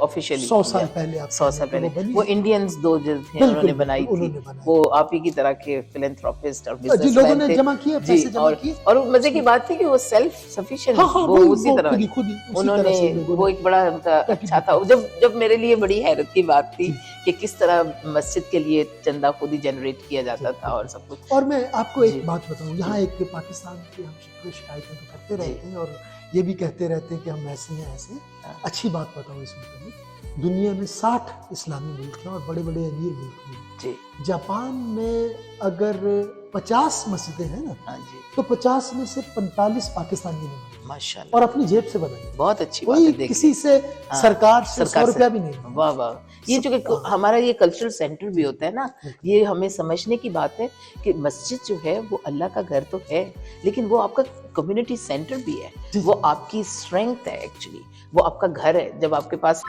Officially 100 سال پہلے، آپ 100 سال پہلے وہ انڈینز دو جو تھے انہوں نے بنائی تھی، وہ آپ ہی کی طرح کے فلینتھراپسٹ اور بزنس لوگوں مین نے تھے جمع کیے، پیسے جمع کیے، اور مزے کی بات تھی کہ وہ سیلف سفیشینٹ، وہ اسی طرح انہوں نے، وہ ایک بڑا ان کا اچھا تھا. جب میرے لیے بڑی حیرت کی بات تھی کہ کس طرح مسجد کے لیے چندہ خود ہی جنریٹ کیا جاتا تھا اور سب کچھ. اور میں آپ کو ایک بات بتاؤں، یہاں ایک پاکستان کی ہم شکر شکایتیں تو کرتے رہتے ہیں اور یہ بھی کہتے رہتے ہیں کہ ہم ایسے ہیں ایسے. اچھی بات بتاؤں اس میں، دنیا میں 60 اسلامی ملک ہیں اور بڑے بڑے امیر ملک ہیں. جاپان میں اگر 50 مسجدیں ہیں نا تو 50 میں سے 45 پاکستانیوں نے بنائی، ماشاءاللہ، اور اپنی جیب سے بنائی. بہت اچھی بات ہے. کوئی کسی سے سرکار سے 100 روپیہ بھی نہیں. واہ واہ. یہ چونکہ ہمارا یہ کلچرل سینٹر بھی ہوتا ہے نا، یہ ہمیں سمجھنے کی بات ہے کہ مسجد جو ہے وہ اللہ کا گھر تو ہے، لیکن وہ آپ کا کمیونٹی سینٹر بھی ہے، وہ آپ کی اسٹرینگتھ ہے. ایکچولی وہ آپ کا گھر ہے. جب آپ کے پاس